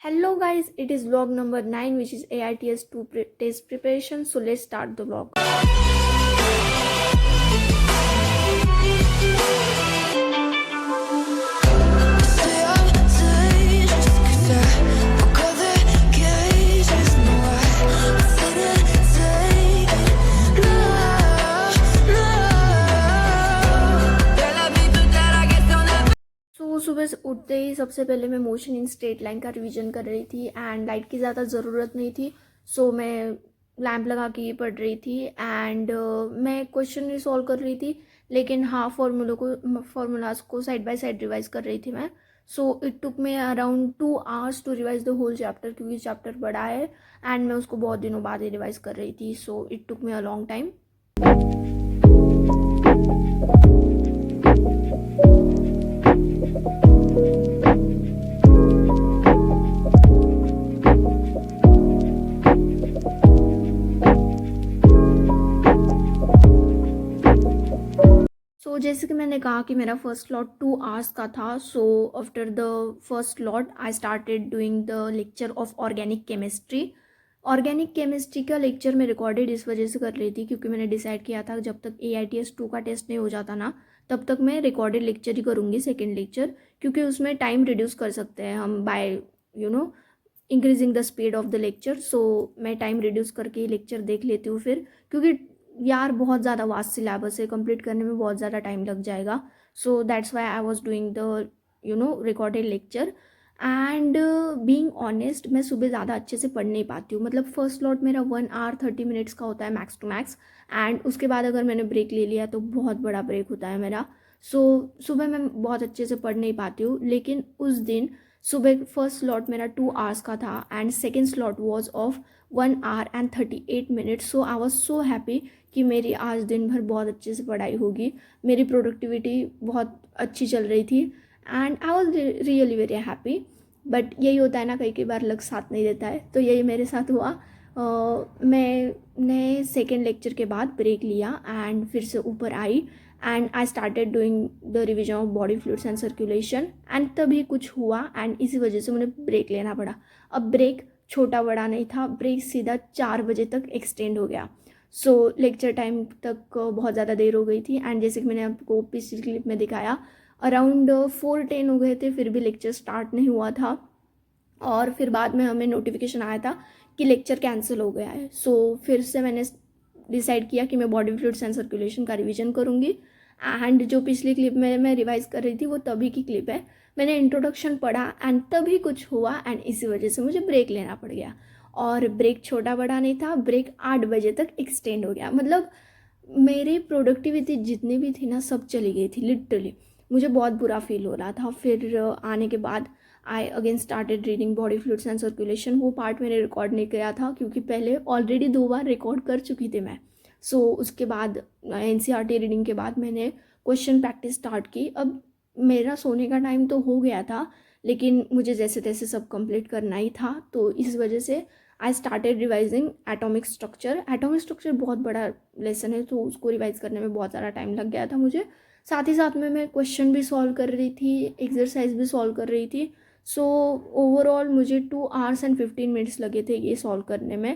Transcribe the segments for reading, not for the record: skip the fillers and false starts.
Hello guys, it is vlog number 9 which is AITS 2 test preparation. So let's start the vlog. सुबह से उठते ही सबसे पहले मैं मोशन इन स्ट्रेट लाइन का रिवीजन कर रही थी एंड लाइट की ज़्यादा ज़रूरत नहीं थी, सो मैं लैम्प लगा के ही पढ़ रही थी एंड मैं क्वेश्चन भी सॉल्व कर रही थी, लेकिन हाँ फार्मूलाज को साइड बाय साइड रिवाइज कर रही थी मैं. So it took me around 2 hours to revise the whole chapter, क्योंकि चैप्टर बड़ा है एंड मैं उसको बहुत दिनों बाद ही रिवाइज कर रही थी. सो it took me a long time. जैसे कि मैंने कहा कि मेरा फर्स्ट स्लॉट 2 hours का था. So after the first slot I started doing the lecture of organic chemistry. Organic chemistry का लेक्चर मैं रिकॉर्डेड इस वजह से कर रही थी क्योंकि मैंने डिसाइड किया था जब तक AITS 2 का टेस्ट नहीं हो जाता ना, तब तक मैं रिकॉर्डेड लेक्चर ही करूँगी, सेकेंड लेक्चर, क्योंकि उसमें टाइम रिड्यूस कर सकते हैं हम by increasing the speed of the lecture. So मैं टाइम रिड्यूस करके लेक्चर देख लेती हूँ फिर, क्योंकि यार बहुत ज़्यादा वास्ट सिलेबस है, कंप्लीट करने में बहुत ज़्यादा टाइम लग जाएगा. So that's why I was doing the recorded lecture. And being honest, मैं सुबह ज़्यादा अच्छे से पढ़ नहीं पाती हूँ. मतलब फर्स्ट स्लॉट मेरा 1 hour 30 minutes का होता है मैक्स टू मैक्स, एंड उसके बाद अगर मैंने ब्रेक ले लिया तो बहुत बड़ा ब्रेक होता है मेरा. सो सुबह मैं बहुत अच्छे से पढ़ नहीं पाती हूँ. लेकिन उस दिन सुबह फर्स्ट स्लॉट मेरा 2 hours का था and second slot was of 1 hour and 38 minutes. So I was so happy कि मेरी आज दिन भर बहुत अच्छे से पढ़ाई होगी. मेरी प्रोडक्टिविटी बहुत अच्छी चल रही थी and I was really very happy. But यही होता है ना, कई बार लक साथ नहीं देता है, तो यही मेरे साथ हुआ. मैंने सेकेंड लेक्चर के बाद ब्रेक लिया एंड फिर से ऊपर I and I started doing the revision of body fluids and circulation. And तभी कुछ हुआ एंड इसी वजह से मुझे ब्रेक लेना पड़ा. अब ब्रेक छोटा बड़ा नहीं था, ब्रेक सीधा 4 बजे तक एक्सटेंड हो गया. सो लेक्चर टाइम तक बहुत ज़्यादा देर हो गई थी एंड जैसे कि मैंने आपको पिछली क्लिप में दिखाया अराउंड 4:10 हो गए थे, फिर भी लेक्चर स्टार्ट नहीं हुआ था. और फिर बाद में हमें नोटिफिकेशन आया था कि लेक्चर कैंसिल हो गया है. सो फिर से मैंने डिसाइड किया कि मैं बॉडी फ्लूइड्स एंड सर्कुलेशन का रिवीजन करूँगी. एंड जो पिछली क्लिप में मैं रिवाइज कर रही थी वो तभी की क्लिप है. मैंने इंट्रोडक्शन पढ़ा एंड तभी कुछ हुआ एंड इसी वजह से मुझे ब्रेक लेना पड़ गया. और ब्रेक छोटा बड़ा नहीं था, ब्रेक 8 बजे तक एक्सटेंड हो गया. मतलब मेरी प्रोडक्टिविटी जितनी भी थी ना, सब चली गई थी लिटरली. मुझे बहुत बुरा फील हो रहा था. फिर आने के बाद I again started reading body fluids and circulation. वो पार्ट मैंने रिकॉर्ड नहीं किया था क्योंकि पहले ऑलरेडी 2 बार रिकॉर्ड कर चुकी थी मैं. सो उसके बाद NCERT रीडिंग के बाद मैंने क्वेश्चन प्रैक्टिस स्टार्ट की. अब मेरा सोने का टाइम तो हो गया था, लेकिन मुझे जैसे तैसे सब कंप्लीट करना ही था, तो इस वजह से I started revising atomic structure. Atomic structure बहुत बड़ा लेसन है, तो उसको रिवाइज करने में बहुत ज़्यादा टाइम लग गया था मुझे. साथ ही साथ में मैं क्वेश्चन भी सॉल्व कर रही थी, एक्सरसाइज भी सॉल्व कर रही थी. सो ओवरऑल मुझे 2 hours and 15 minutes लगे थे ये सॉल्व करने में.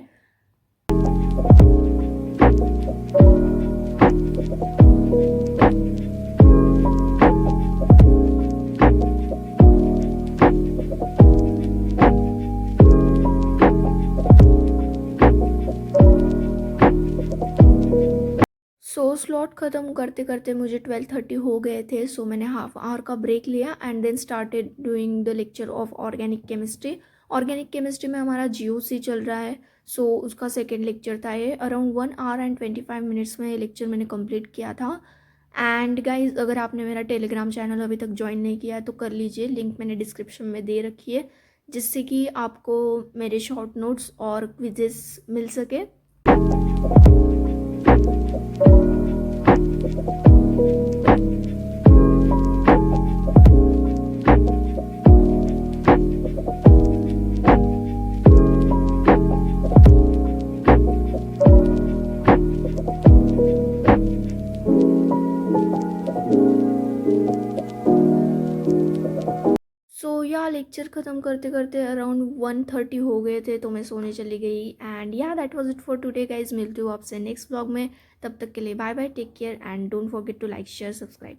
सो स्लॉट ख़त्म करते करते मुझे 12:30 हो गए थे. सो मैंने हाफ आवर का ब्रेक लिया and then started doing the lecture of organic chemistry. Organic chemistry में हमारा GOC चल रहा है. सो उसका सेकेंड लेक्चर था ये. अराउंड 1 hour and 25 minutes में ये लेक्चर मैंने कंप्लीट किया था. एंड गाइज, अगर आपने मेरा टेलीग्राम चैनल अभी तक ज्वाइन नहीं किया है तो कर लीजिए, लिंक मैंने डिस्क्रिप्शन में दे रखी है, जिससे कि आपको मेरे शॉर्ट नोट्स और क्विजेस मिल सके. लेक्चर ख़त्म करते करते अराउंड 1:30 हो गए थे, तो मैं सोने चली गई। एंड या that was it for today guys. मिलती हूँ आपसे नेक्स्ट ब्लॉग में, तब तक के लिए bye bye, take care and don't forget to like share subscribe.